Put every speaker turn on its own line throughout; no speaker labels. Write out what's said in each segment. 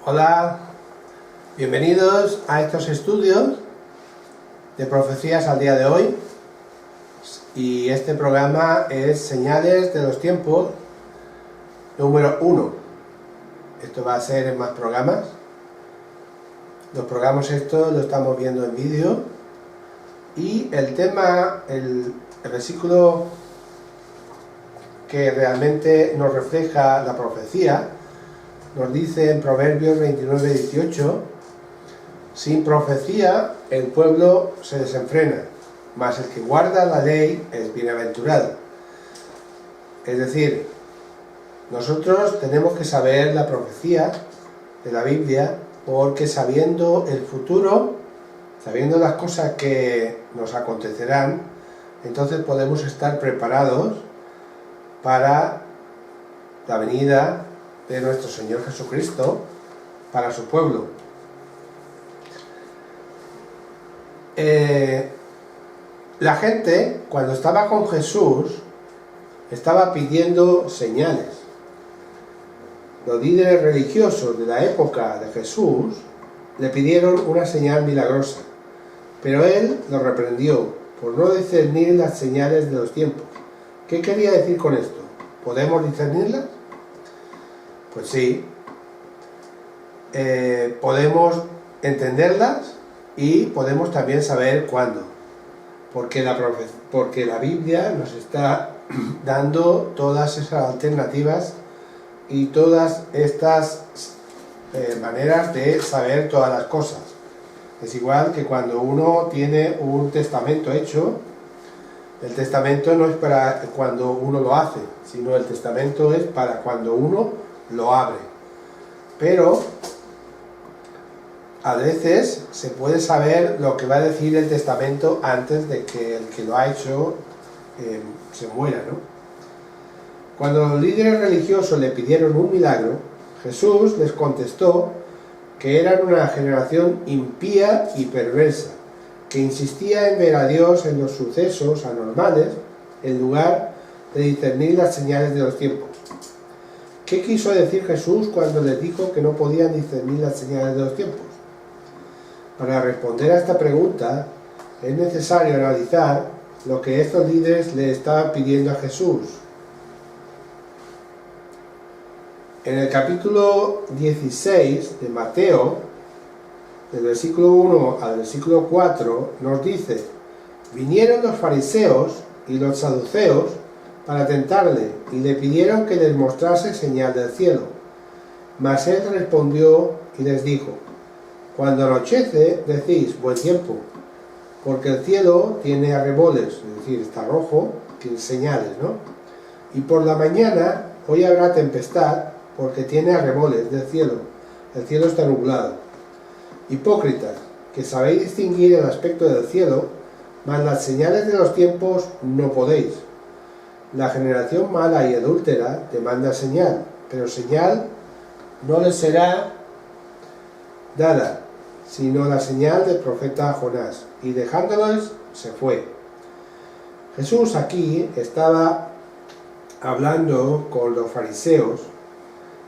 Hola, bienvenidos a estos estudios de profecías al día de hoy, y este programa es Señales de los Tiempos número 1. Esto va a ser en más programas. Los programas estos lo estamos viendo en vídeo, y el tema, el versículo que realmente nos refleja la profecía nos dice en Proverbios 29:18: sin profecía el pueblo se desenfrena, mas el que guarda la ley es bienaventurado. Es decir, nosotros tenemos que saber la profecía de la Biblia, porque sabiendo el futuro, sabiendo las cosas que nos acontecerán, entonces podemos estar preparados para la venida de nuestro Señor Jesucristo para su pueblo. La gente, cuando estaba con Jesús, estaba pidiendo señales. Los líderes religiosos de la época de Jesús le pidieron una señal milagrosa, pero él los reprendió por no discernir las señales de los tiempos. ¿Qué quería decir con esto? ¿Podemos discernirlas? Pues sí, podemos entenderlas y podemos también saber cuándo, porque la Biblia nos está dando todas esas alternativas y todas estas maneras de saber todas las cosas. Es igual que cuando uno tiene un testamento hecho. El testamento no es para cuando uno lo hace, sino el testamento es para cuando uno lo abre. Pero a veces se puede saber lo que va a decir el testamento antes de que el que lo ha hecho se muera, ¿no? Cuando los líderes religiosos le pidieron un milagro, Jesús les contestó que eran una generación impía y perversa, que insistía en ver a Dios en los sucesos anormales en lugar de discernir las señales de los tiempos. ¿Qué quiso decir Jesús cuando les dijo que no podían discernir las señales de los tiempos? Para responder a esta pregunta es necesario analizar lo que estos líderes le estaban pidiendo a Jesús. En el capítulo 16 de Mateo, del versículo 1 al versículo 4, nos dice: vinieron los fariseos y los saduceos para tentarle, y le pidieron que les mostrase señal del cielo. Mas él respondió y les dijo: cuando anochece decís buen tiempo, porque el cielo tiene arreboles, es decir, está rojo, tiene señales, ¿no? Y por la mañana hoy habrá tempestad, porque tiene arreboles del cielo, el cielo está nublado. Hipócritas, que sabéis distinguir el aspecto del cielo, mas las señales de los tiempos no podéis. La generación mala y adúltera demanda señal, pero señal no les será dada, sino la señal del profeta Jonás. Y dejándolos, se fue. Jesús aquí estaba hablando con los fariseos,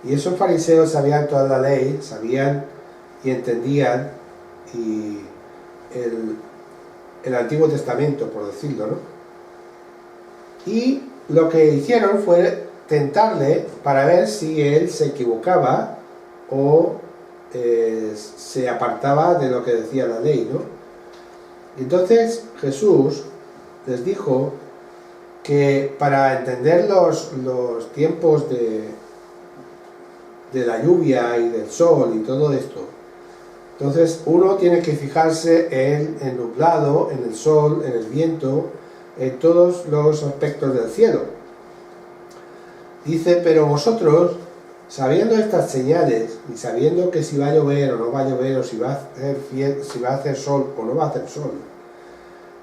y esos fariseos sabían toda la ley, sabían y entendían el Antiguo Testamento, por decirlo, ¿no? Y lo que hicieron fue tentarle para ver si él se equivocaba o se apartaba de lo que decía la ley, ¿no? Entonces Jesús les dijo que para entender los tiempos de la lluvia y del sol y todo esto, entonces uno tiene que fijarse en el nublado, en el sol, en el viento, en todos los aspectos del cielo. Dice: pero vosotros, sabiendo estas señales y sabiendo que si va a llover o no va a llover, o si va a hacer sol o no va a hacer sol,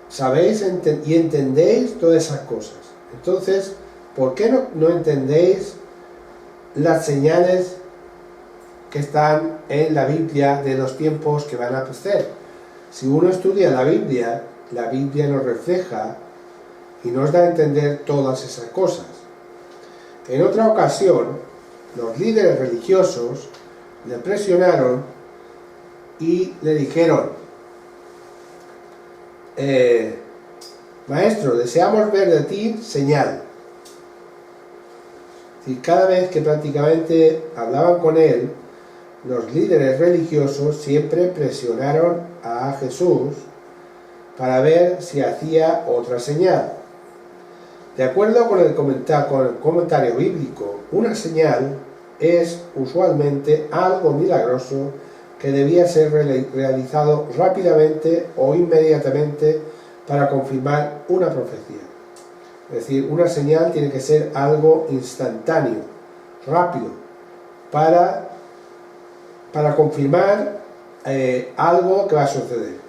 sabéis y entendéis todas esas cosas. Entonces, ¿por qué no entendéis las señales que están en la Biblia de los tiempos que van a pasar? Si uno estudia la Biblia nos refleja y nos da a entender todas esas cosas. En otra ocasión, los líderes religiosos le presionaron y le dijeron: Maestro, deseamos ver de ti señal. Y cada vez que prácticamente hablaban con él, los líderes religiosos siempre presionaron a Jesús para ver si hacía otra señal. De acuerdo con el comentario bíblico, una señal es usualmente algo milagroso que debía ser realizado rápidamente o inmediatamente para confirmar una profecía. Es decir, una señal tiene que ser algo instantáneo, rápido, para confirmar algo que va a suceder.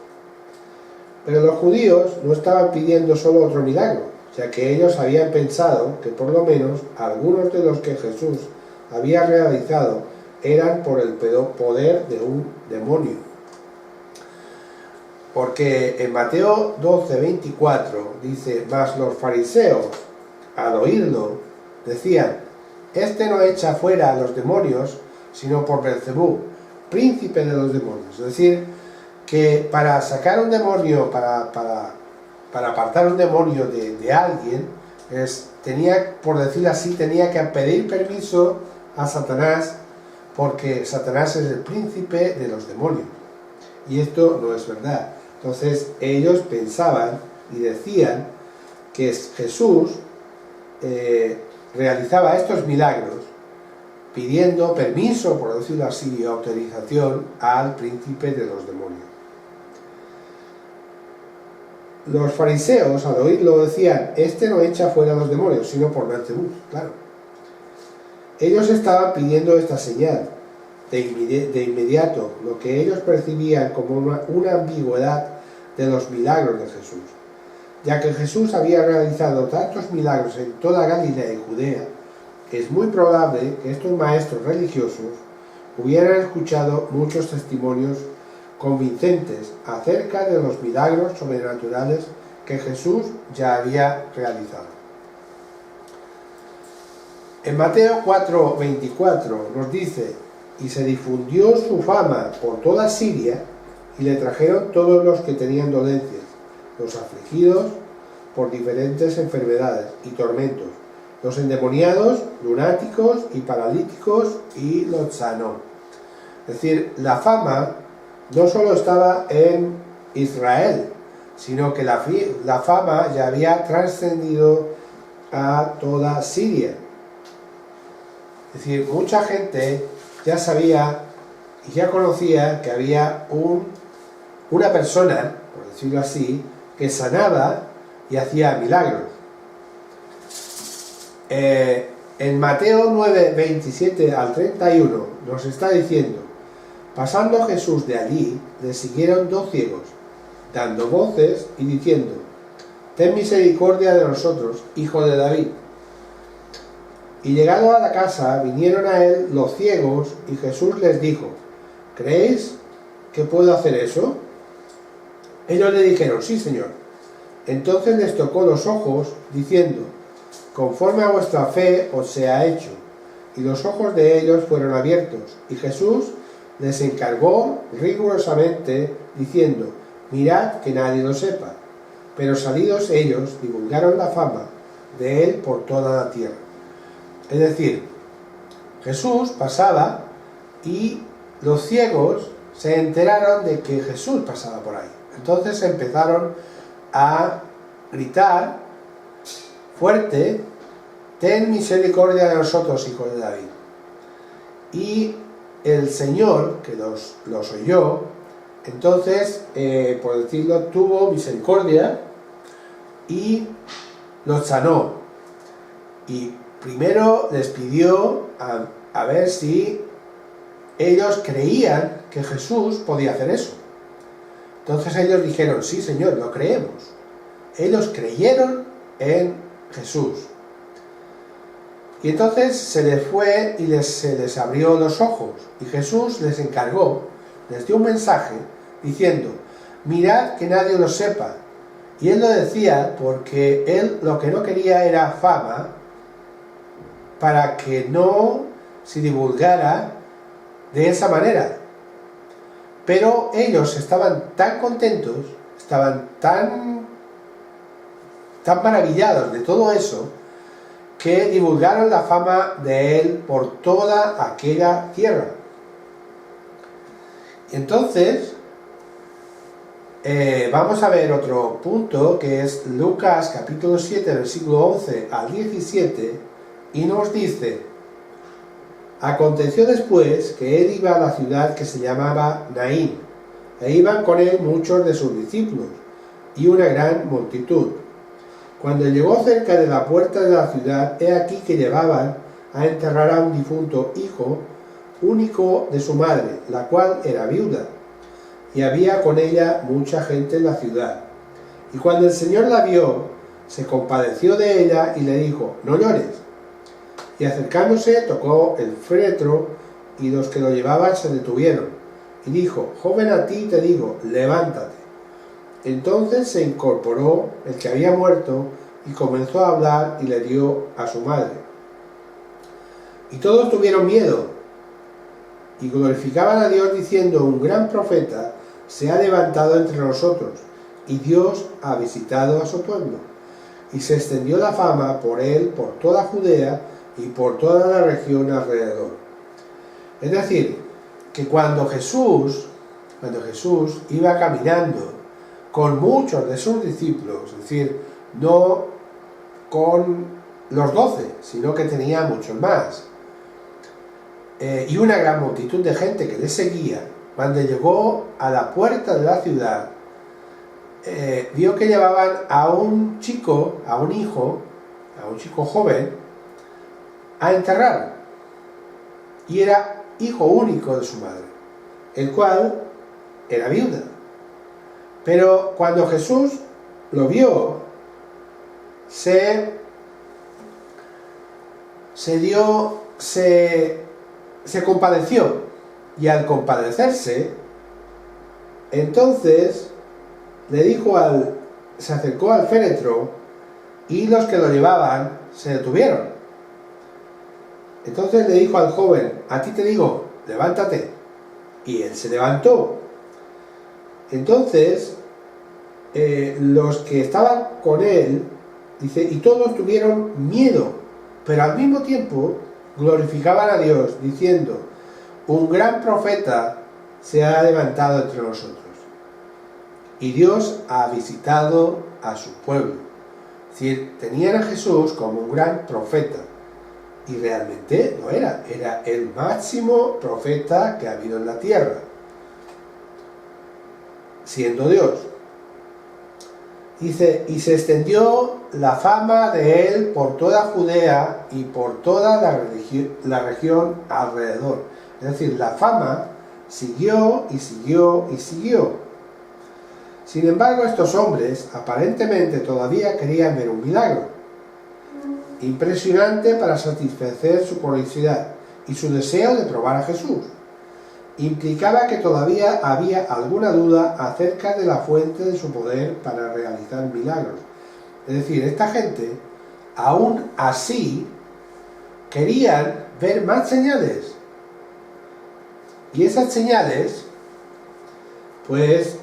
Pero los judíos no estaban pidiendo solo otro milagro, ya que ellos habían pensado que por lo menos algunos de los que Jesús había realizado eran por el poder de un demonio. Porque en Mateo 12:24 dice: Mas los fariseos, al oírlo, decían: Este no echa fuera a los demonios, sino por Beelzebú, príncipe de los demonios. Es decir, que para sacar un demonio, para apartar un demonio de alguien, tenía, por decirlo así, tenía que pedir permiso a Satanás, porque Satanás es el príncipe de los demonios. Y esto no es verdad. Entonces ellos pensaban y decían que Jesús realizaba estos milagros pidiendo permiso, por decirlo así, autorización al príncipe de los demonios. Los fariseos, al oírlo, decían: Este no echa fuera a los demonios, sino por Beelzebú. Claro. Ellos estaban pidiendo esta señal de inmediato, lo que ellos percibían como una ambigüedad de los milagros de Jesús. Ya que Jesús había realizado tantos milagros en toda Galilea y Judea, es muy probable que estos maestros religiosos hubieran escuchado muchos testimonios convincentes acerca de los milagros sobrenaturales que Jesús ya había realizado. En Mateo 4:24 nos dice: Y se difundió su fama por toda Siria, y le trajeron todos los que tenían dolencias, los afligidos por diferentes enfermedades y tormentos, los endemoniados, lunáticos y paralíticos, y los sanó. Es decir, la fama no solo estaba en Israel, sino que la fama ya había trascendido a toda Siria. Es decir, mucha gente ya sabía y ya conocía que había una persona, por decirlo así, que sanaba y hacía milagros. En Mateo 9:27 al 31 nos está diciendo: Pasando Jesús de allí, le siguieron 2 ciegos, dando voces y diciendo: Ten misericordia de nosotros, hijo de David. Y llegado a la casa, vinieron a él los ciegos, y Jesús les dijo: ¿Creéis que puedo hacer eso? Ellos le dijeron: Sí, Señor. Entonces les tocó los ojos, diciendo: Conforme a vuestra fe os sea hecho. Y los ojos de ellos fueron abiertos, y Jesús les encargó rigurosamente, diciendo: Mirad que nadie lo sepa. Pero salidos ellos, divulgaron la fama de él por toda la tierra. Es decir, Jesús pasaba y los ciegos se enteraron de que Jesús pasaba por ahí. Entonces empezaron a gritar fuerte: Ten misericordia de nosotros, hijo de David. Y el Señor, que los oyó, entonces, por decirlo, tuvo misericordia y los sanó. Y primero les pidió a ver si ellos creían que Jesús podía hacer eso. Entonces ellos dijeron: Sí, Señor, lo creemos. Ellos creyeron en Jesús. Y entonces se les fue y se les abrió los ojos. Y Jesús les encargó, les dio un mensaje diciendo: Mirad que nadie lo sepa. Y él lo decía porque él lo que no quería era fama, para que no se divulgara de esa manera. Pero ellos estaban tan contentos, estaban tan maravillados de todo eso, que divulgaron la fama de él por toda aquella tierra. Entonces, vamos a ver otro punto, que es Lucas capítulo 7, versículo 11 al 17, y nos dice: aconteció después que él iba a la ciudad que se llamaba Naín, e iban con él muchos de sus discípulos, y una gran multitud. Cuando llegó cerca de la puerta de la ciudad, he aquí que llevaban a enterrar a un difunto hijo único de su madre, la cual era viuda, y había con ella mucha gente en la ciudad. Y cuando el Señor la vio, se compadeció de ella y le dijo: no llores. Y acercándose, tocó el féretro, y los que lo llevaban se detuvieron. Y dijo: joven, a ti te digo, levántate. Entonces se incorporó el que había muerto, y comenzó a hablar, y le dio a su madre. Y todos tuvieron miedo, y glorificaban a Dios, diciendo: un gran profeta se ha levantado entre nosotros, y Dios ha visitado a su pueblo. Y se extendió la fama por él por toda Judea y por toda la región alrededor. Es decir, que cuando Jesús iba caminando con muchos de sus discípulos, es decir, no con los 12, sino que tenía muchos más, y una gran multitud de gente que le seguía, cuando llegó a la puerta de la ciudad, vio que llevaban a un chico joven, a enterrar, y era hijo único de su madre, el cual era viuda. Pero cuando Jesús lo vio, se compadeció, y al compadecerse, entonces se acercó al féretro, y los que lo llevaban se detuvieron. Entonces le dijo al joven: a ti te digo, levántate. Y él se levantó. Entonces, los que estaban con él, dice, y todos tuvieron miedo, pero al mismo tiempo glorificaban a Dios, diciendo: un gran profeta se ha levantado entre nosotros, y Dios ha visitado a su pueblo. Es decir, tenían a Jesús como un gran profeta, y realmente lo era el máximo profeta que ha habido en la tierra, siendo Dios. Dice: y se extendió la fama de él por toda Judea y por toda la región alrededor. Es decir, la fama siguió y siguió y siguió. Sin embargo, estos hombres aparentemente todavía querían ver un milagro impresionante para satisfacer su curiosidad y su deseo de probar a Jesús. Implicaba que todavía había alguna duda acerca de la fuente de su poder para realizar milagros. Es decir, esta gente, aún así, querían ver más señales. Y esas señales, pues,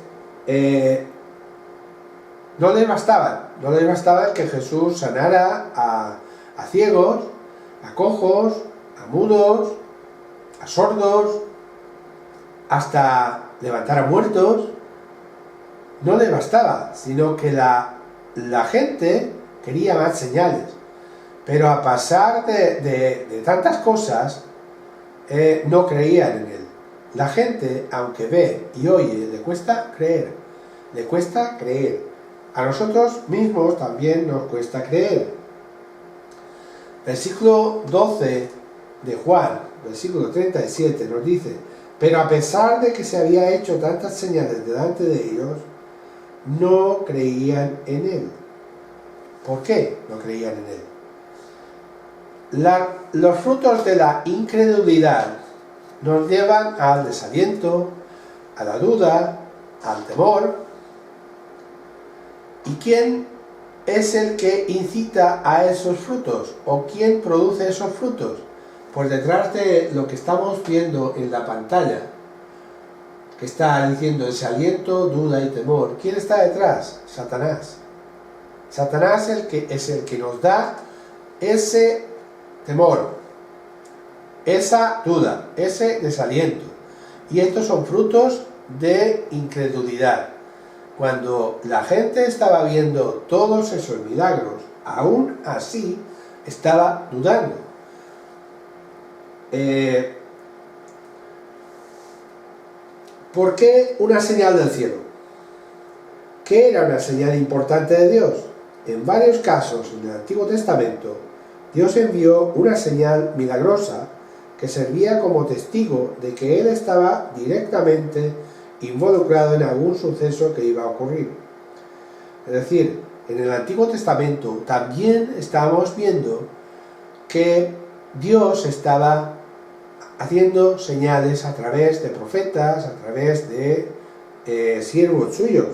no les bastaban que Jesús sanara a ciegos, a cojos, a mudos, a sordos, hasta levantar a muertos. No les bastaba, sino que la gente quería más señales. Pero a pesar de tantas cosas, no creían en él. La gente, aunque ve y oye, le cuesta creer. A nosotros mismos también nos cuesta creer. Versículo 12 de Juan, versículo 37, nos dice: pero a pesar de que se había hecho tantas señales delante de ellos, no creían en él. ¿Por qué no creían en él? Los frutos de la incredulidad nos llevan al desaliento, a la duda, al temor. ¿Y quién es el que incita a esos frutos? ¿O quién produce esos frutos? Pues detrás de lo que estamos viendo en la pantalla, que está diciendo desaliento, duda y temor, ¿quién está detrás? Satanás. Satanás es el que nos da ese temor, esa duda, ese desaliento. Y estos son frutos de incredulidad. Cuando la gente estaba viendo todos esos milagros, aún así estaba dudando. ¿Por qué una señal del cielo? ¿Qué era una señal importante de Dios? En varios casos en el Antiguo Testamento, Dios envió una señal milagrosa que servía como testigo de que Él estaba directamente involucrado en algún suceso que iba a ocurrir. Es decir, en el Antiguo Testamento también estábamos viendo que Dios estaba haciendo señales a través de profetas, a través de siervos suyos.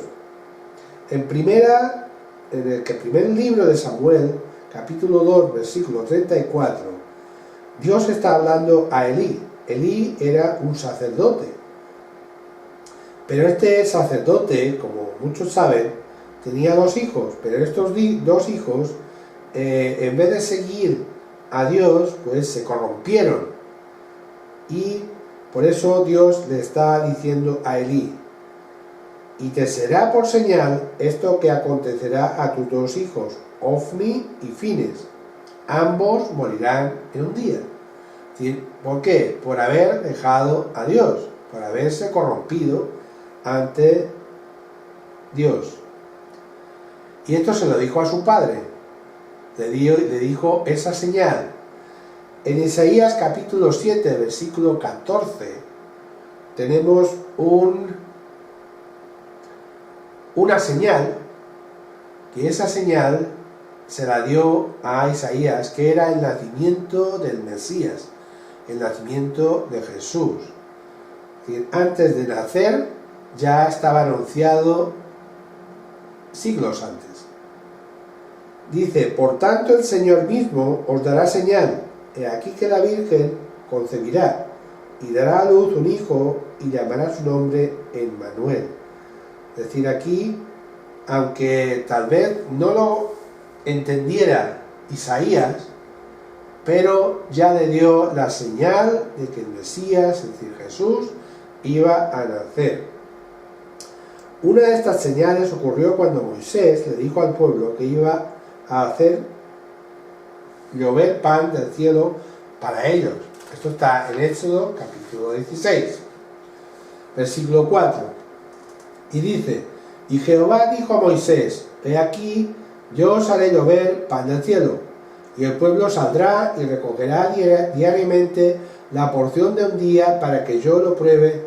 En el primer libro de Samuel, capítulo 2, versículo 34, Dios está hablando a Elí. Elí era un sacerdote. Pero este sacerdote, como muchos saben, tenía 2 hijos, pero estos 2 hijos, en vez de seguir a Dios, pues se corrompieron. Y por eso Dios le está diciendo a Elí: y te será por señal esto que acontecerá a tus 2 hijos, Ofni y Fines. Ambos morirán en un día. ¿Por qué? Por haber dejado a Dios, por haberse corrompido ante Dios. Y esto se lo dijo a su padre. Le dijo esa señal. En Isaías capítulo 7, versículo 14, tenemos una señal, que esa señal se la dio a Isaías, que era el nacimiento del Mesías, el nacimiento de Jesús. Es decir, antes de nacer ya estaba anunciado siglos antes. Dice: por tanto el Señor mismo os dará señal. He aquí que la Virgen concebirá y dará a luz un hijo y llamará su nombre Emmanuel. Es decir, aquí, aunque tal vez no lo entendiera Isaías, pero ya le dio la señal de que el Mesías, es decir, Jesús, iba a nacer. Una de estas señales ocurrió cuando Moisés le dijo al pueblo que iba a hacer llover pan del cielo para ellos. Esto está en Éxodo capítulo 16, versículo 4. Y dice: y Jehová dijo a Moisés: he aquí, yo os haré llover pan del cielo, y el pueblo saldrá y recogerá diariamente la porción de un día, para que yo lo pruebe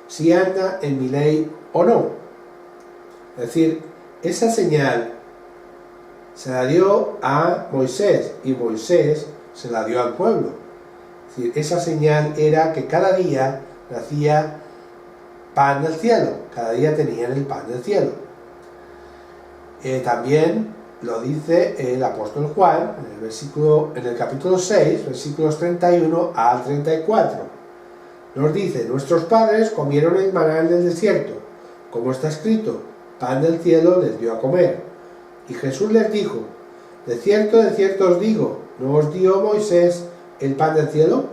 si anda en mi ley o no. Es decir, esa señal se la dio a Moisés y Moisés se la dio al pueblo. Es decir, esa señal era que cada día nacía pan del cielo, cada día tenían el pan del cielo. También lo dice el apóstol Juan en el capítulo 6, versículos 31 al 34. Nos dice: nuestros padres comieron el maná en el desierto, como está escrito: pan del cielo les dio a comer. Y Jesús les dijo: de cierto os digo, ¿no os dio Moisés el pan del cielo?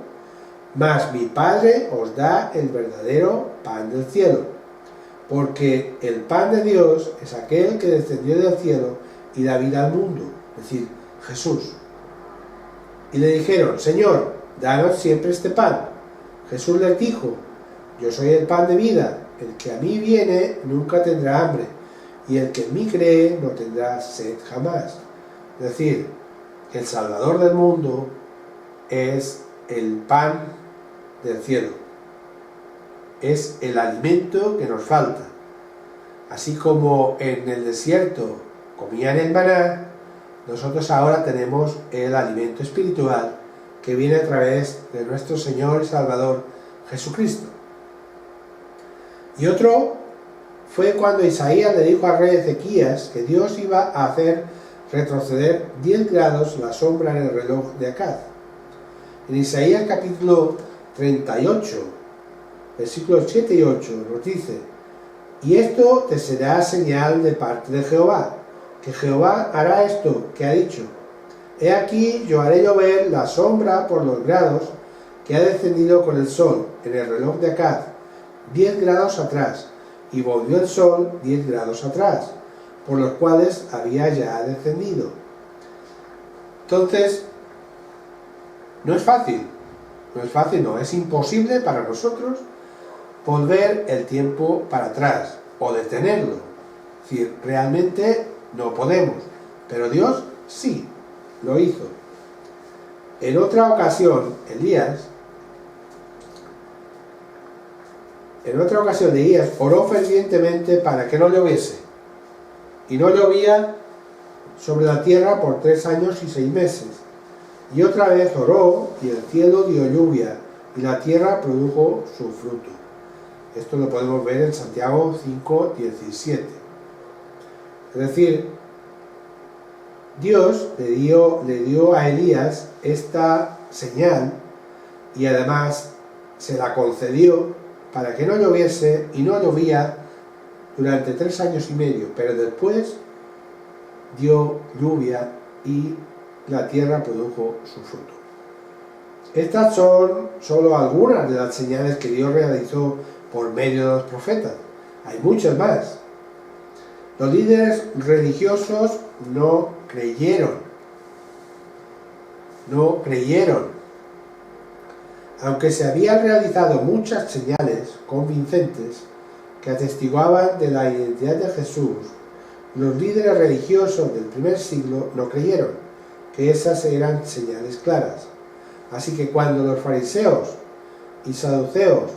Mas mi Padre os da el verdadero pan del cielo. Porque el pan de Dios es aquel que descendió del cielo y da vida al mundo, es decir, Jesús. Y le dijeron: Señor, danos siempre este pan. Jesús les dijo: yo soy el pan de vida, el que a mí viene nunca tendrá hambre, y el que en mí cree no tendrá sed jamás. Es decir, el Salvador del mundo es el pan del cielo, es el alimento que nos falta. Así como en el desierto comían el maná, nosotros ahora tenemos el alimento espiritual que viene a través de nuestro Señor y Salvador Jesucristo. Y otro fue cuando Isaías le dijo al rey Ezequías que Dios iba a hacer retroceder 10 grados la sombra en el reloj de Acaz. En Isaías capítulo 38, versículos 7 y 8 nos dice: y esto te será señal de parte de Jehová, que Jehová hará esto que ha dicho. He aquí, yo haré llover la sombra por los grados que ha descendido con el sol en el reloj de Acaz, 10 grados atrás, y volvió el sol 10 grados atrás, por los cuales había ya descendido. Entonces, no es fácil, no, es imposible para nosotros volver el tiempo para atrás o detenerlo. Es decir, realmente no podemos, pero Dios sí lo hizo. En otra ocasión, Elías oró fervientemente para que no lloviese, y no llovía sobre la tierra por 3 años y 6 meses. Y otra vez oró, y el cielo dio lluvia, y la tierra produjo su fruto. Esto lo podemos ver en Santiago 5:17. Es decir, Dios le dio a Elías esta señal, y además se la concedió para que no lloviese, y no llovía durante 3 años y medio, pero después dio lluvia y la tierra produjo su fruto. Estas son solo algunas de las señales que Dios realizó por medio de los profetas. Hay muchas más. Los líderes religiosos no creyeron. Aunque se habían realizado muchas señales convincentes que atestiguaban de la identidad de Jesús, los líderes religiosos del primer siglo no creyeron que esas eran señales claras. Así que cuando los fariseos y saduceos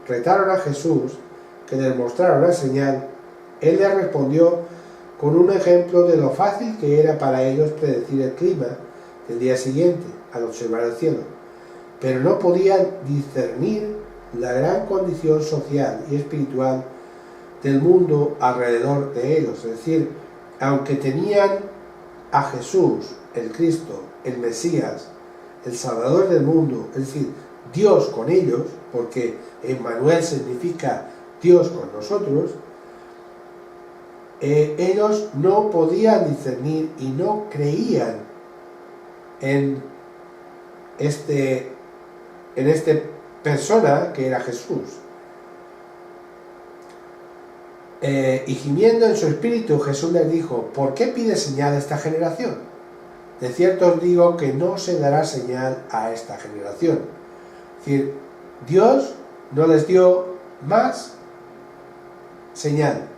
retaron a Jesús que les mostrara una señal, él les respondió con un ejemplo de lo fácil que era para ellos predecir el clima del día siguiente al observar el cielo. Pero no podían discernir la gran condición social y espiritual del mundo alrededor de ellos. Es decir, aunque tenían a Jesús, el Cristo, el Mesías, el Salvador del mundo, es decir, Dios con ellos, porque Emmanuel significa Dios con nosotros, ellos no podían discernir y no creían en esta persona que era Jesús. Y gimiendo en su espíritu, Jesús les dijo: ¿por qué pide señal a esta generación? De cierto os digo que no se dará señal a esta generación. Es decir, Dios no les dio más señal.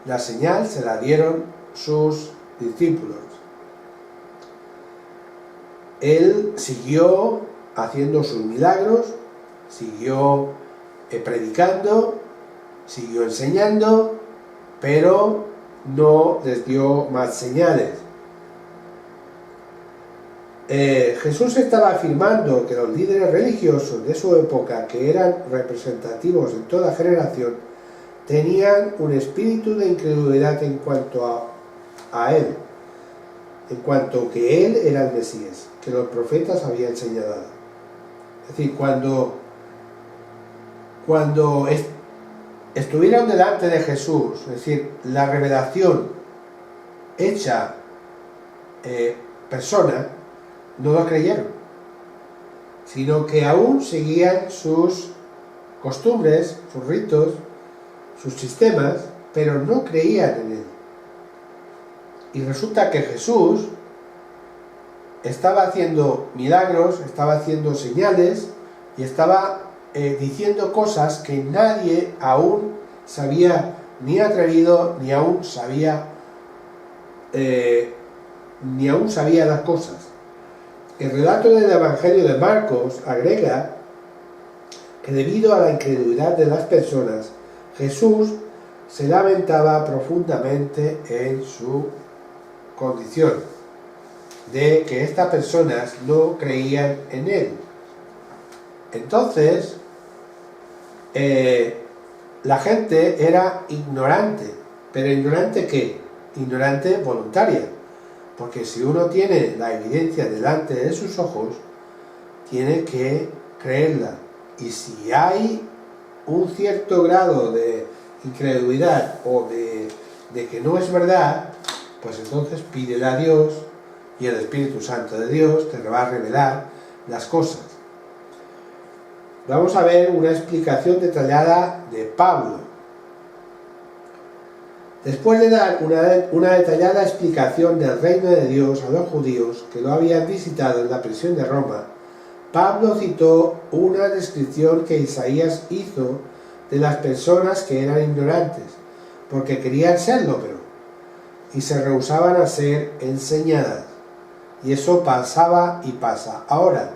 La señal se la dieron sus discípulos. Él siguió haciendo sus milagros, siguió predicando, siguió enseñando, pero no les dio más señales. Jesús estaba afirmando que los líderes religiosos de su época, que eran representativos en toda generación, tenían un espíritu de incredulidad en cuanto a Él, en cuanto que Él era el Mesías, que los profetas habían señalado. Es decir, cuando estuvieron delante de Jesús, es decir, la revelación hecha persona, no lo creyeron, sino que aún seguían sus costumbres, sus ritos, sus sistemas, pero no creían en Él. Y resulta que Jesús estaba haciendo milagros, estaba haciendo señales y estaba diciendo cosas que nadie aún se había ni atrevido, ni aún sabía las cosas. El relato del Evangelio de Marcos agrega que debido a la incredulidad de las personas, Jesús se lamentaba profundamente en su condición de que estas personas no creían en Él. Entonces, la gente era ignorante. ¿Pero ignorante qué? Ignorante voluntaria. Porque si uno tiene la evidencia delante de sus ojos, tiene que creerla. Y si hay un cierto grado de incredulidad o de que no es verdad, pues entonces pídele a Dios y el Espíritu Santo de Dios te va a revelar las cosas. Vamos a ver una explicación detallada de Pablo. Después de dar una detallada explicación del reino de Dios a los judíos que lo habían visitado en la prisión de Roma, Pablo citó una descripción que Isaías hizo de las personas que eran ignorantes, porque querían serlo, y se rehusaban a ser enseñadas. Y eso pasaba y pasa. Ahora,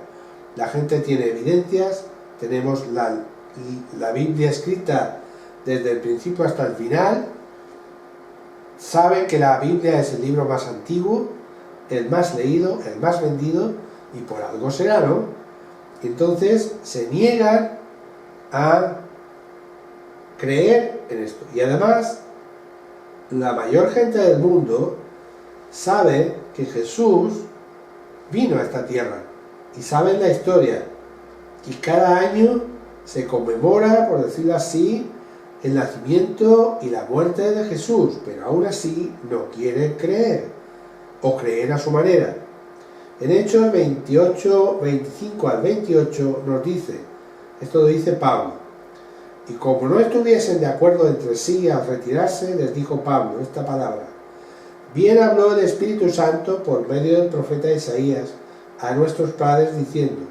la gente tiene evidencias, tenemos la Biblia escrita desde el principio hasta el final, saben que la Biblia es el libro más antiguo, el más leído, el más vendido, y por algo será, ¿no? Entonces se niegan a creer en esto. Y además, la mayor gente del mundo sabe que Jesús vino a esta tierra y saben la historia. Y cada año se conmemora, por decirlo así, el nacimiento y la muerte de Jesús, pero aún así no quiere creer, o creer a su manera. En Hechos 28, 25 al 28 nos dice, esto lo dice Pablo, y como no estuviesen de acuerdo entre sí al retirarse, les dijo Pablo esta palabra: bien habló el Espíritu Santo por medio del profeta Isaías a nuestros padres diciendo: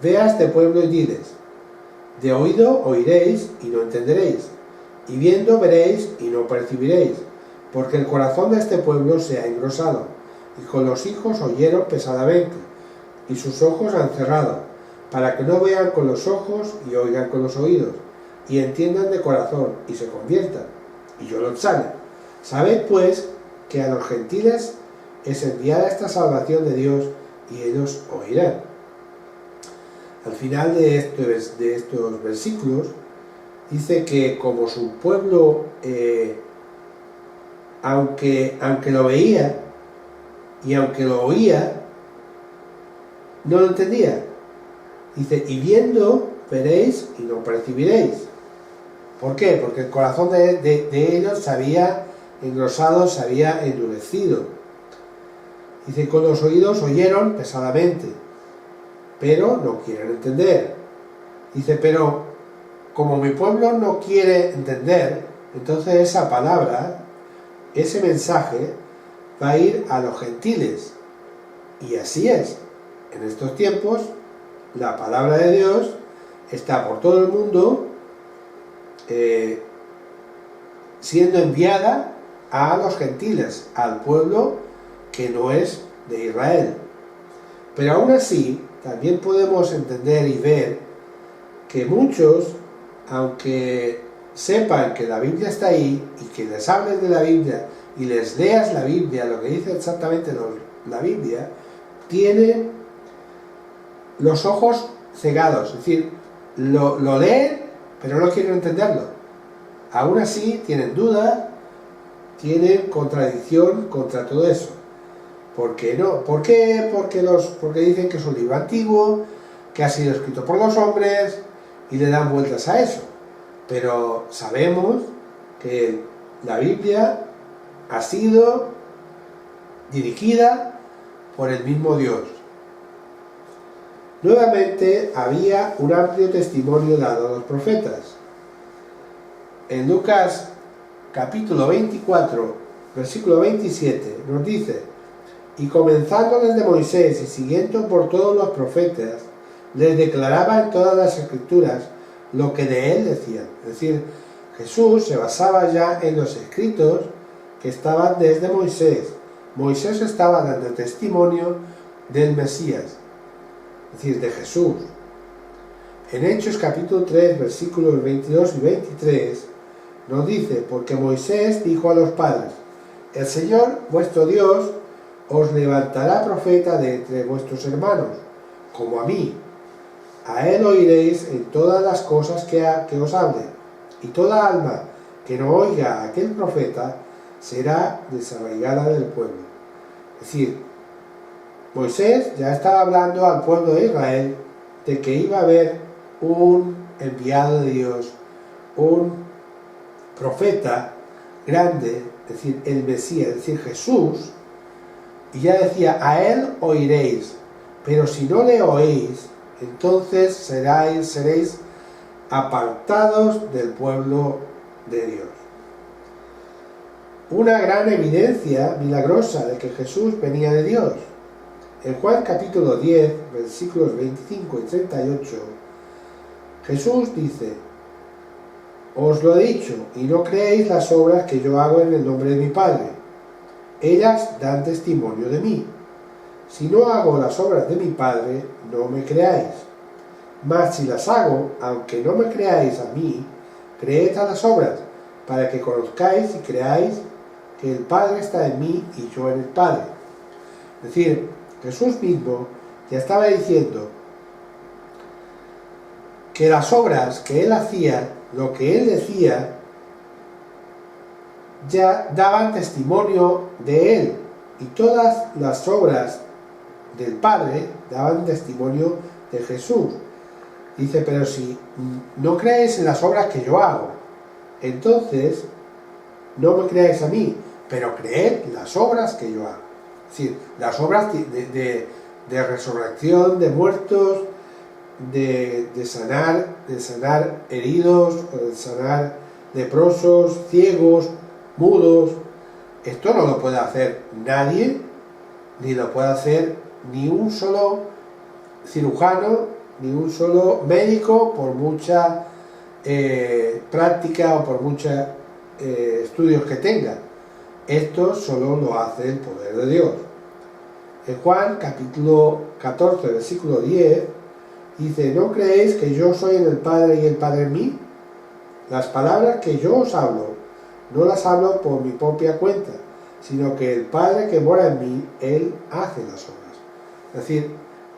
ve a este pueblo y diles, de oído oiréis y no entenderéis, y viendo veréis y no percibiréis, porque el corazón de este pueblo se ha engrosado, y con los hijos oyeron pesadamente, y sus ojos han cerrado, para que no vean con los ojos y oigan con los oídos, y entiendan de corazón y se conviertan, y yo los sane. Sabed pues que a los gentiles es enviada esta salvación de Dios, y ellos oirán. Al final de estos versículos dice que como su pueblo, aunque lo veía y aunque lo oía, no lo entendía. Dice, y viendo veréis y no percibiréis. ¿Por qué? Porque el corazón de ellos se había engrosado, se había endurecido. Dice, con los oídos oyeron pesadamente, pero no quieren entender. Dice, pero como mi pueblo no quiere entender, entonces esa palabra, ese mensaje, va a ir a los gentiles. Y así es. En estos tiempos, la palabra de Dios está por todo el mundo, siendo enviada a los gentiles, al pueblo que no es de Israel. Pero aún así, también podemos entender y ver que muchos, aunque sepan que la Biblia está ahí y que les hables de la Biblia y les leas la Biblia, lo que dice exactamente la Biblia, tienen los ojos cegados, es decir, lo leen pero no quieren entenderlo. Aún así tienen duda, tienen contradicción contra todo eso. ¿Por qué no? ¿Por qué? Porque dicen que es un libro antiguo, que ha sido escrito por los hombres, y le dan vueltas a eso. Pero sabemos que la Biblia ha sido dirigida por el mismo Dios. Nuevamente había un amplio testimonio dado a los profetas. En Lucas capítulo 24, versículo 27, nos dice: y comenzando desde Moisés y siguiendo por todos los profetas, les declaraba en todas las escrituras lo que de él decían. Es decir, Jesús se basaba ya en los escritos que estaban desde Moisés. Moisés estaba dando testimonio del Mesías, es decir, de Jesús. En Hechos capítulo 3, versículos 22 y 23, nos dice: porque Moisés dijo a los padres: el Señor vuestro Dios os levantará profeta de entre vuestros hermanos, como a mí. A él oiréis en todas las cosas que os hable, y toda alma que no oiga a aquel profeta será desarraigada del pueblo. Es decir, Moisés ya estaba hablando al pueblo de Israel de que iba a haber un enviado de Dios, un profeta grande, es decir, el Mesías, es decir, Jesús, y ya decía, a él oiréis, pero si no le oís, entonces seréis apartados del pueblo de Dios. Una gran evidencia milagrosa de que Jesús venía de Dios. En Juan capítulo 10, versículos 25 y 38, Jesús dice: os lo he dicho, y no creéis las obras que yo hago en el nombre de mi Padre. Ellas dan testimonio de mí. Si no hago las obras de mi Padre, no me creáis. Mas si las hago, aunque no me creáis a mí, creed a las obras, para que conozcáis y creáis que el Padre está en mí y yo en el Padre. Es decir, Jesús mismo ya estaba diciendo que las obras que él hacía, lo que él decía, ya daban testimonio de él, y todas las obras del Padre daban testimonio de Jesús. Dice, pero si no creéis en las obras que yo hago, entonces no me creáis a mí, pero creed las obras que yo hago. Es decir, las obras de resurrección de muertos, de sanar heridos, de sanar leprosos, ciegos, mudos. Esto no lo puede hacer nadie, ni lo puede hacer ni un solo cirujano, ni un solo médico, por mucha práctica o por muchos estudios que tenga. Esto solo lo hace el poder de Dios. En Juan capítulo 14, versículo 10, dice: ¿no creéis que yo soy en el Padre y el Padre en mí? Las palabras que yo os hablo, no las hablo por mi propia cuenta, sino que el Padre que mora en mí, Él hace las obras. Es decir,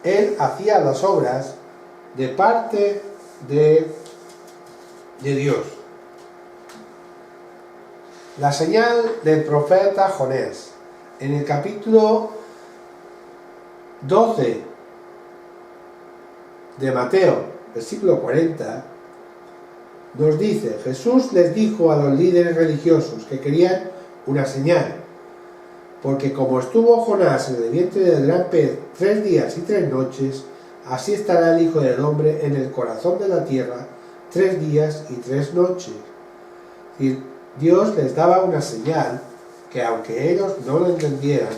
Él hacía las obras de parte de Dios. La señal del profeta Jonás. En el capítulo 12 de Mateo, versículo 40, nos dice: Jesús les dijo a los líderes religiosos que querían una señal, porque como estuvo Jonás en el vientre del gran pez 3 días y 3 noches, así estará el Hijo del Hombre en el corazón de la tierra 3 días y 3 noches. Es decir, Dios les daba una señal que, aunque ellos no lo entendieran,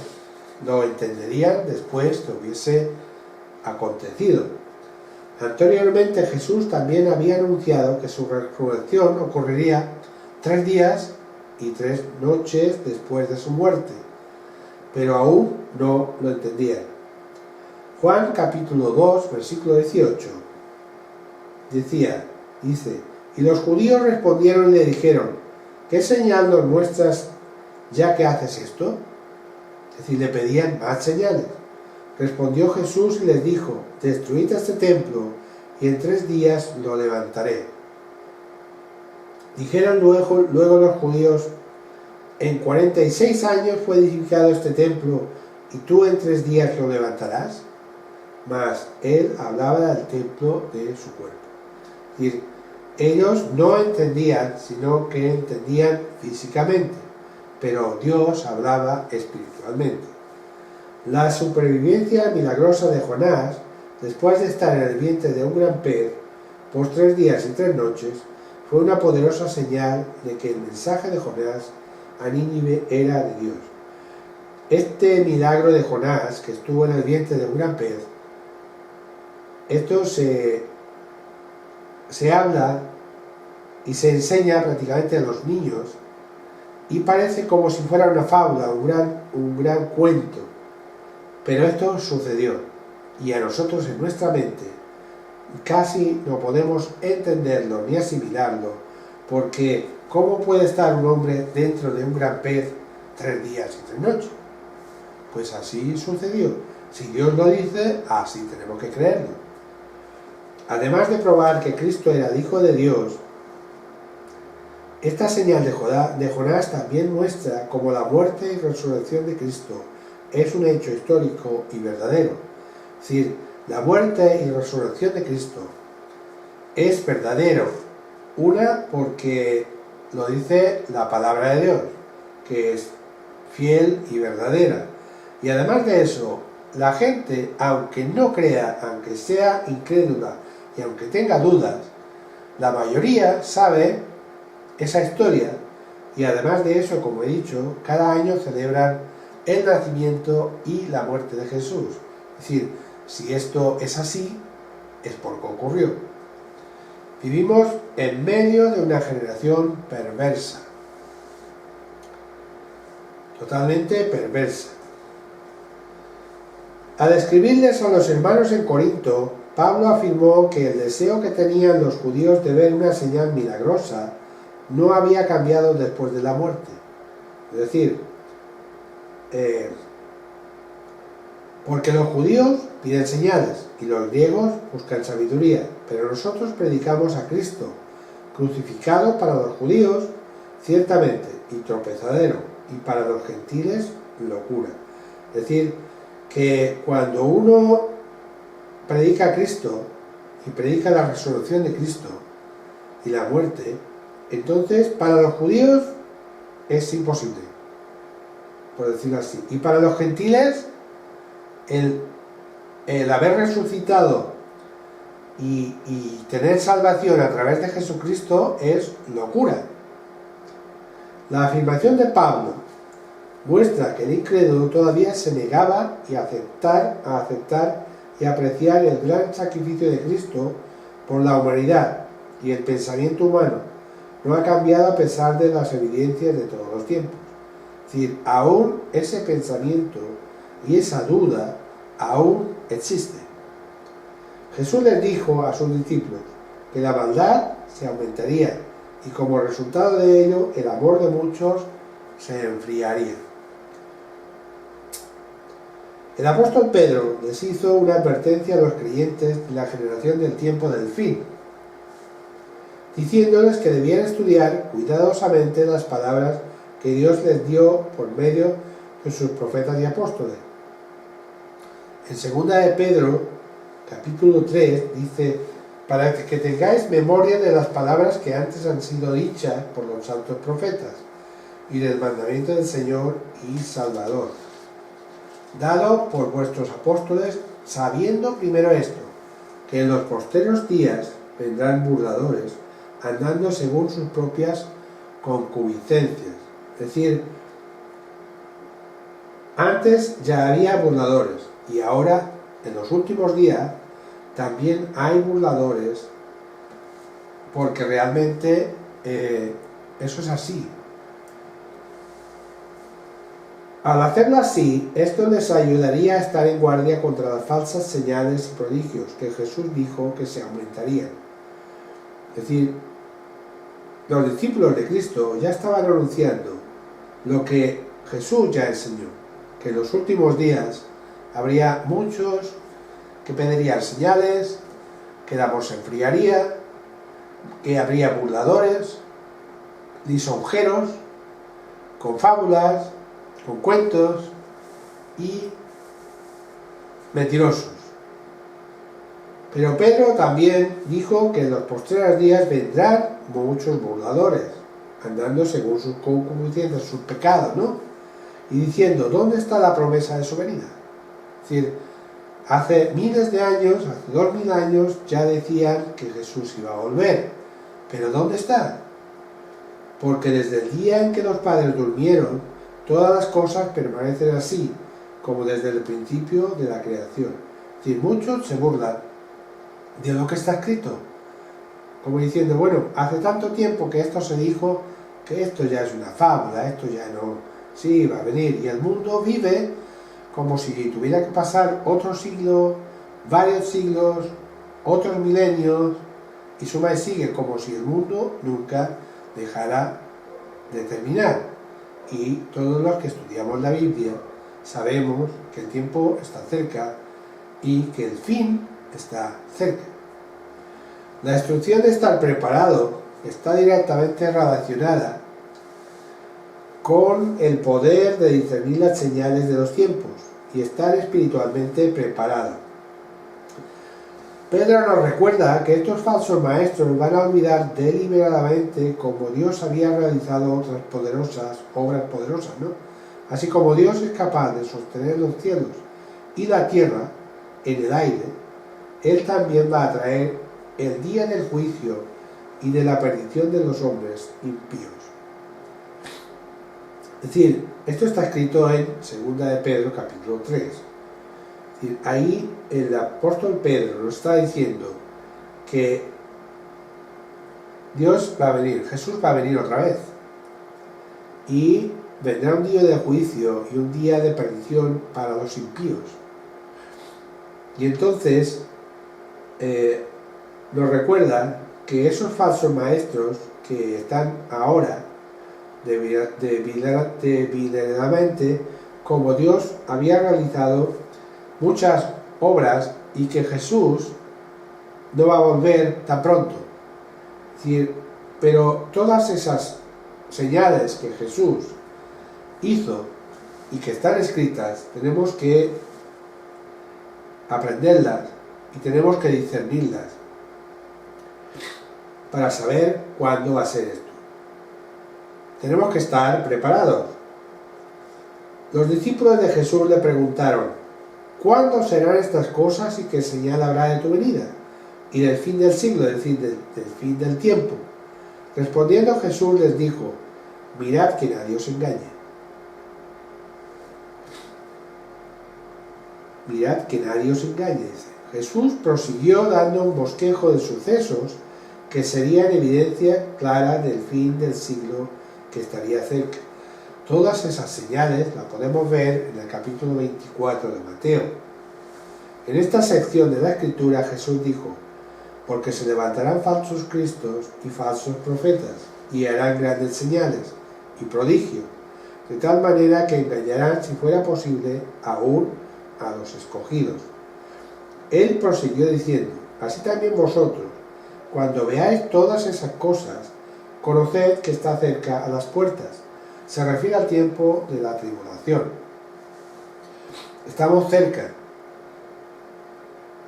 lo entenderían después que hubiese acontecido. Anteriormente Jesús también había anunciado que su resurrección ocurriría 3 días y 3 noches después de su muerte, pero aún no lo entendían. Juan capítulo 2, versículo 18, dice: y los judíos respondieron y le dijeron: ¿qué señal nos muestras ya que haces esto? Es decir, le pedían más señales. Respondió Jesús y les dijo: destruid este templo y en 3 días lo levantaré. Dijeron luego los judíos: en 46 años fue edificado este templo y tú en 3 días lo levantarás. Mas él hablaba del templo de su cuerpo. Es decir, ellos no entendían, sino que entendían físicamente, pero Dios hablaba espiritualmente. La supervivencia milagrosa de Jonás, después de estar en el vientre de un gran pez por 3 días y 3 noches, fue una poderosa señal de que el mensaje de Jonás a Nínive era de Dios. Este milagro de Jonás, que estuvo en el vientre de un gran pez, esto se habla y se enseña prácticamente a los niños, y parece como si fuera una fábula, un gran cuento, pero esto sucedió, y a nosotros en nuestra mente casi no podemos entenderlo ni asimilarlo, porque ¿cómo puede estar un hombre dentro de un gran pez 3 días y 3 noches? Pues así sucedió. Si Dios lo dice, así tenemos que creerlo. Además de probar que Cristo era el Hijo de Dios, esta señal de Jonás también muestra cómo la muerte y resurrección de Cristo es un hecho histórico y verdadero. Es decir, la muerte y resurrección de Cristo es verdadero. Una, porque lo dice la palabra de Dios, que es fiel y verdadera. Y además de eso, la gente, aunque no crea, aunque sea incrédula y aunque tenga dudas, la mayoría sabe esa historia. Y además de eso, como he dicho, cada año celebran el nacimiento y la muerte de Jesús. Es decir, si esto es así, es porque ocurrió. Vivimos en medio de una generación perversa, totalmente perversa. Al escribirles a los hermanos en Corinto, Pablo afirmó que el deseo que tenían los judíos de ver una señal milagrosa no había cambiado después de la muerte. Es decir, porque los judíos piden señales y los griegos buscan sabiduría, pero nosotros predicamos a Cristo, crucificado para los judíos, ciertamente, y tropezadero, y para los gentiles, locura. Es decir, que cuando uno predica a Cristo y predica la resurrección de Cristo y la muerte, entonces para los judíos es imposible, por decirlo así, y para los gentiles el haber resucitado y tener salvación a través de Jesucristo es locura. La afirmación de Pablo muestra que el incrédulo todavía se negaba a aceptar y apreciar el gran sacrificio de Cristo por la humanidad, y el pensamiento humano no ha cambiado a pesar de las evidencias de todos los tiempos. Es decir, aún ese pensamiento y esa duda aún existe. Jesús les dijo a sus discípulos que la maldad se aumentaría y como resultado de ello el amor de muchos se enfriaría. El apóstol Pedro les hizo una advertencia a los creyentes de la generación del tiempo del fin, diciéndoles que debían estudiar cuidadosamente las palabras que Dios les dio por medio de sus profetas y apóstoles. En 2 de Pedro, capítulo 3, dice: para que tengáis memoria de las palabras que antes han sido dichas por los santos profetas, y del mandamiento del Señor y Salvador, dado por vuestros apóstoles, sabiendo primero esto, que en los posteros días vendrán burladores, andando según sus propias concupiscencias. Es decir, antes ya había burladores, y ahora, en los últimos días, también hay burladores, porque realmente eso es así. Al hacerlo así, esto les ayudaría a estar en guardia contra las falsas señales y prodigios que Jesús dijo que se aumentarían. Es decir, los discípulos de Cristo ya estaban anunciando lo que Jesús ya enseñó, que en los últimos días habría muchos que pedirían señales, que el amor se enfriaría, que habría burladores, lisonjeros, con fábulas, con cuentos y mentirosos. Pero Pedro también dijo que en los postreros días vendrán muchos burladores, andando según sus concupiscencias, sus pecados, ¿no? Y diciendo: ¿dónde está la promesa de su venida? Es decir, hace miles de años, hace 2000 años, ya decían que Jesús iba a volver. ¿Pero dónde está? Porque desde el día en que los padres durmieron, todas las cosas permanecen así, como desde el principio de la creación. Es decir, muchos se burlan de lo que está escrito, como diciendo: bueno, hace tanto tiempo que esto se dijo, que esto ya es una fábula, esto ya no, sí, va a venir. Y el mundo vive como si tuviera que pasar otro siglo, varios siglos, otros milenios, y suma y sigue, como si el mundo nunca dejara de terminar. Y todos los que estudiamos la Biblia sabemos que el tiempo está cerca y que el fin está cerca. La instrucción de estar preparado está directamente relacionada con el poder de discernir las señales de los tiempos y estar espiritualmente preparado. Pedro nos recuerda que estos falsos maestros van a olvidar deliberadamente cómo Dios había realizado otras obras poderosas, ¿no? Así como Dios es capaz de sostener los cielos y la tierra en el aire, Él también va a traer el día del juicio y de la perdición de los hombres impíos. Es decir, esto está escrito en 2 de Pedro, capítulo 3. Es decir, ahí el apóstol Pedro nos está diciendo que Dios va a venir, Jesús va a venir otra vez. Y vendrá un día de juicio y un día de perdición para los impíos. Y entonces nos recuerdan que esos falsos maestros que están ahora deliberadamente, como Dios había realizado muchas obras y que Jesús no va a volver tan pronto. Es decir, pero todas esas señales que Jesús hizo y que están escritas, tenemos que aprenderlas y tenemos que discernirlas para saber cuándo va a ser esto. Tenemos que estar preparados. Los discípulos de Jesús le preguntaron: ¿cuándo serán estas cosas y qué señal habrá de tu venida y del fin del siglo, es decir, del fin del tiempo? Respondiendo Jesús les dijo: mirad que nadie os engañe. Mirad que nadie os engañe. Jesús prosiguió dando un bosquejo de sucesos que serían evidencia clara del fin del siglo que estaría cerca. Todas esas señales las podemos ver en el capítulo 24 de Mateo. En esta sección de la Escritura Jesús dijo: porque se levantarán falsos cristos y falsos profetas, y harán grandes señales y prodigios, de tal manera que engañarán, si fuera posible, aún a los escogidos. Él prosiguió diciendo: así también vosotros, cuando veáis todas esas cosas, conoced que está cerca a las puertas. Se refiere al tiempo de la tribulación. Estamos cerca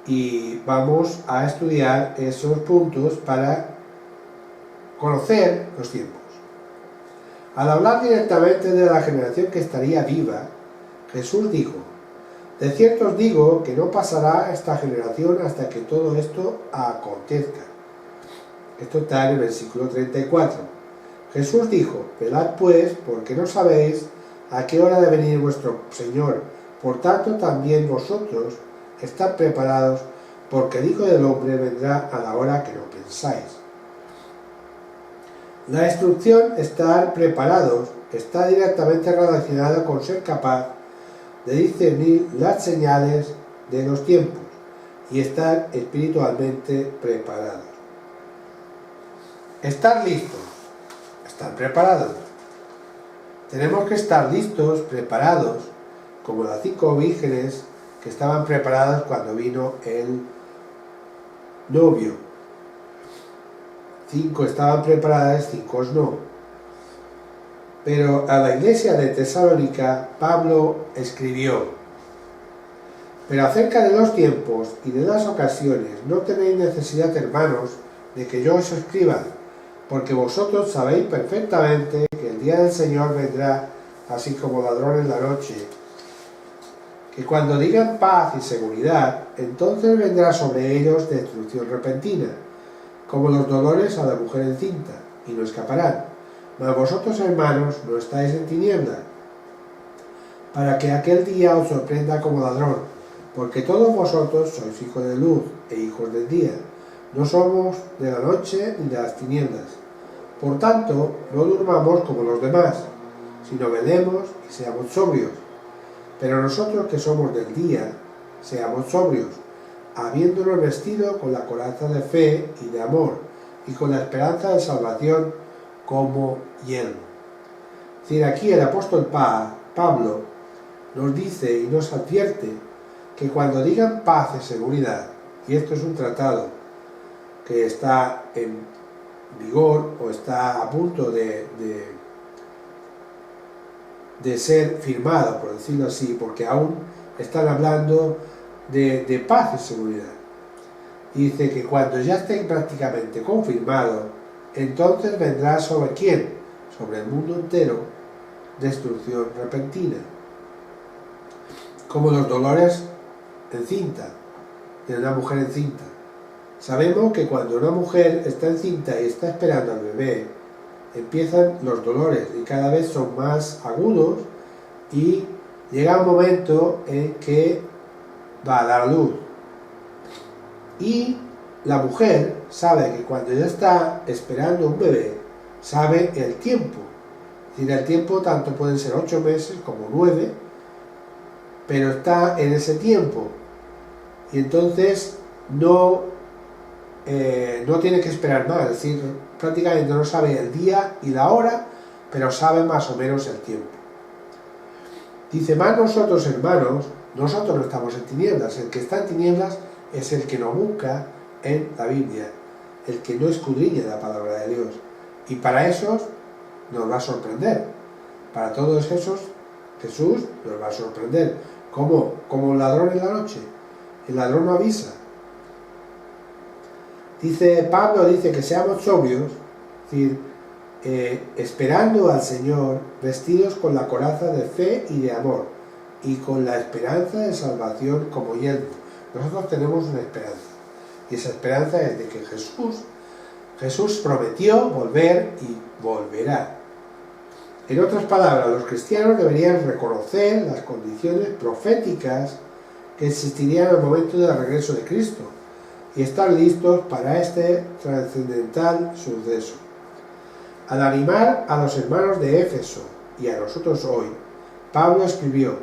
y vamos a estudiar esos puntos para conocer los tiempos. Al hablar directamente de la generación que estaría viva, Jesús dijo: de cierto os digo que no pasará esta generación hasta que todo esto acontezca. Esto está en el versículo 34. Jesús dijo: velad pues, porque no sabéis a qué hora de venir vuestro Señor. Por tanto, también vosotros estad preparados, porque el Hijo del Hombre vendrá a la hora que no pensáis. La instrucción estar preparados está directamente relacionada con ser capaz de discernir las señales de los tiempos y estar espiritualmente preparados. Estar listos, estar preparados. Tenemos que estar listos, preparados, como las 5 vírgenes que estaban preparadas cuando vino el novio. 5 estaban preparadas, 5 no. Pero a la iglesia de Tesalónica, Pablo escribió: pero acerca de los tiempos y de las ocasiones, no tenéis necesidad, hermanos, de que yo os escriba, porque vosotros sabéis perfectamente que el día del Señor vendrá así como ladrón en la noche, que cuando digan paz y seguridad, entonces vendrá sobre ellos destrucción repentina, como los dolores a la mujer encinta, y no escaparán. Mas vosotros, hermanos, no estáis en tinieblas, para que aquel día os sorprenda como ladrón, porque todos vosotros sois hijos de luz e hijos del día. No somos de la noche ni de las tinieblas. Por tanto, no durmamos como los demás, sino velemos y seamos sobrios. Pero nosotros que somos del día, seamos sobrios, habiéndonos vestido con la coraza de fe y de amor, y con la esperanza de salvación como yelmo. Es decir, aquí el apóstol Pablo nos dice y nos advierte que cuando digan paz y seguridad, y esto es un tratado que está en vigor o está a punto de de ser firmado, por decirlo así, porque aún están hablando de paz y seguridad. Y dice que cuando ya esté prácticamente confirmado, entonces vendrá sobre quién, sobre el mundo entero, destrucción repentina, como los dolores encinta, de una mujer encinta. Sabemos que cuando una mujer está encinta y está esperando al bebé, empiezan los dolores y cada vez son más agudos y llega un momento en que va a dar luz. Y la mujer sabe que cuando ya está esperando un bebé, sabe el tiempo. Es decir, el tiempo tanto pueden ser 8 meses como 9, pero está en ese tiempo. Y entonces no tiene que esperar más, es decir, prácticamente no sabe el día y la hora, pero sabe más o menos el tiempo. Dice, más nosotros, hermanos, nosotros no estamos en tinieblas, el que está en tinieblas es el que no busca en la Biblia, el que no escudriña la palabra de Dios. Y para esos nos va a sorprender. Para todos esos, Jesús nos va a sorprender. ¿Cómo? Como un ladrón en la noche. El ladrón no avisa. Pablo dice que seamos sobrios, es decir, esperando al Señor, vestidos con la coraza de fe y de amor, y con la esperanza de salvación como yelmo. Nosotros tenemos una esperanza, y esa esperanza es de que Jesús prometió volver y volverá. En otras palabras, los cristianos deberían reconocer las condiciones proféticas que existirían al momento del regreso de Cristo y estar listos para este trascendental suceso. Al animar a los hermanos de Éfeso y a nosotros hoy, Pablo escribió: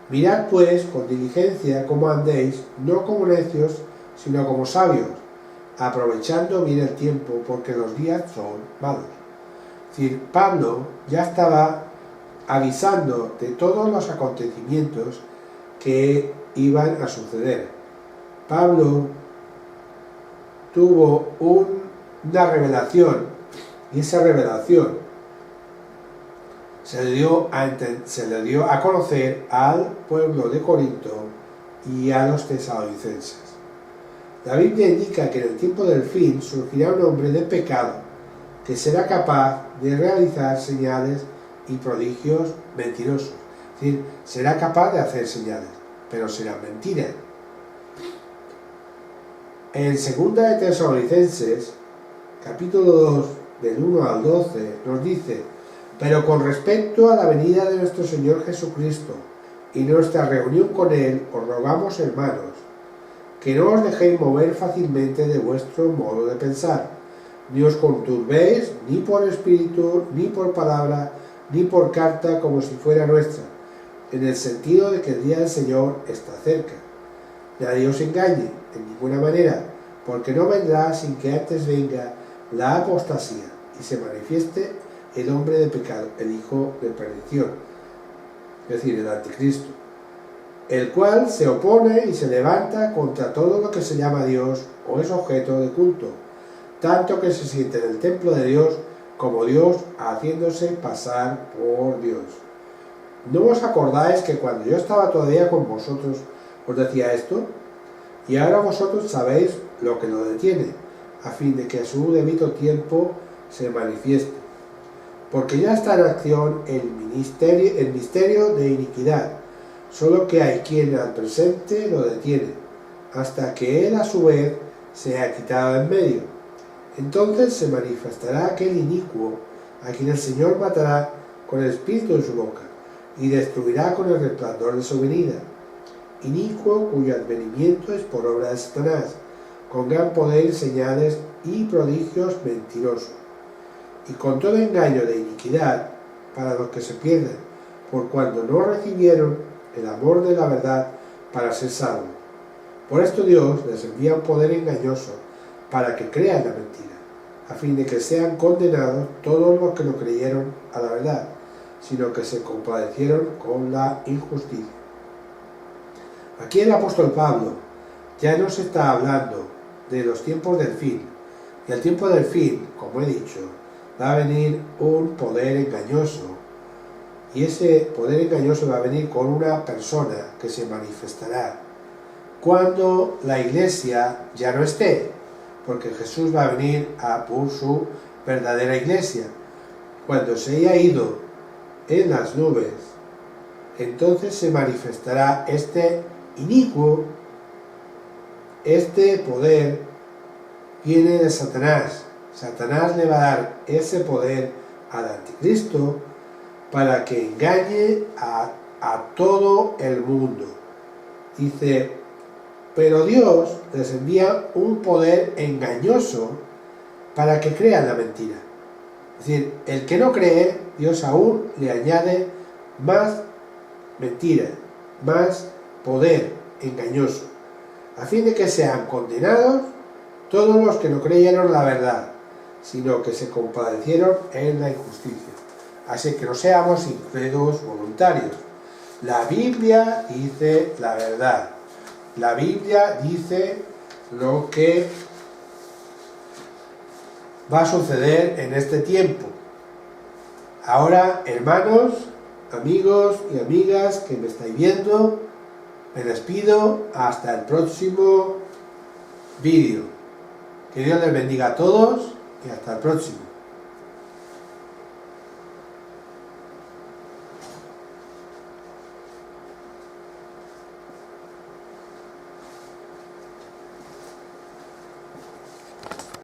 mirad pues con diligencia cómo andéis, no como necios, sino como sabios, aprovechando bien el tiempo, porque los días son malos. Es decir, Pablo ya estaba avisando de todos los acontecimientos que iban a suceder. Pablo tuvo una revelación, y esa revelación se le dio a conocer al pueblo de Corinto y a los tesalonicenses. La Biblia indica que en el tiempo del fin surgirá un hombre de pecado que será capaz de realizar señales y prodigios mentirosos. Es decir, será capaz de hacer señales, pero serán mentiras. En 2 de Tesalonicenses, capítulo 2, del 1 al 12, nos dice: pero con respecto a la venida de nuestro Señor Jesucristo y nuestra reunión con Él, os rogamos, hermanos, que no os dejéis mover fácilmente de vuestro modo de pensar, ni os conturbéis ni por espíritu, ni por palabra, ni por carta como si fuera nuestra, en el sentido de que el día del Señor está cerca. Nadie os engañe, en ninguna manera, porque no vendrá sin que antes venga la apostasía y se manifieste el hombre de pecado, el hijo de perdición, es decir, el anticristo, el cual se opone y se levanta contra todo lo que se llama Dios o es objeto de culto, tanto que se siente en el templo de Dios como Dios, haciéndose pasar por Dios. ¿No os acordáis que cuando yo estaba todavía con vosotros os decía esto? Y ahora vosotros sabéis lo que lo detiene, a fin de que a su debido tiempo se manifieste. Porque ya está en acción el misterio de iniquidad, solo que hay quien al presente lo detiene, hasta que él a su vez se ha quitado en medio. Entonces se manifestará aquel inicuo, a quien el Señor matará con el espíritu de su boca, y destruirá con el resplandor de su venida. Inicuo cuyo advenimiento es por obra de Satanás, con gran poder, señales y prodigios mentirosos, y con todo engaño de iniquidad para los que se pierden, por cuando no recibieron el amor de la verdad para ser salvos. Por esto Dios les envía un poder engañoso para que crean la mentira, a fin de que sean condenados todos los que no creyeron a la verdad, sino que se compadecieron con la injusticia. Aquí el apóstol Pablo ya nos está hablando de los tiempos del fin, y al tiempo del fin, como he dicho, va a venir un poder engañoso Y ese poder engañoso va a venir con una persona que se manifestará cuando la iglesia ya no esté, porque Jesús va a venir por su verdadera iglesia. Cuando se haya ido en las nubes, entonces se manifestará este inicuo, este poder viene de Satanás. Satanás le va a dar ese poder al anticristo para que engañe a todo el mundo. Dice, pero Dios les envía un poder engañoso para que crean la mentira. Es decir, el que no cree, Dios aún le añade más mentira, más poder engañoso, a fin de que sean condenados todos los que no creyeron la verdad, sino que se compadecieron en la injusticia. Así que no seamos incrédulos voluntarios. La Biblia dice la verdad. La Biblia dice lo que va a suceder en este tiempo. Ahora, hermanos, amigos y amigas que me estáis viendo, me despido hasta el próximo vídeo. Que Dios les bendiga a todos y hasta el próximo.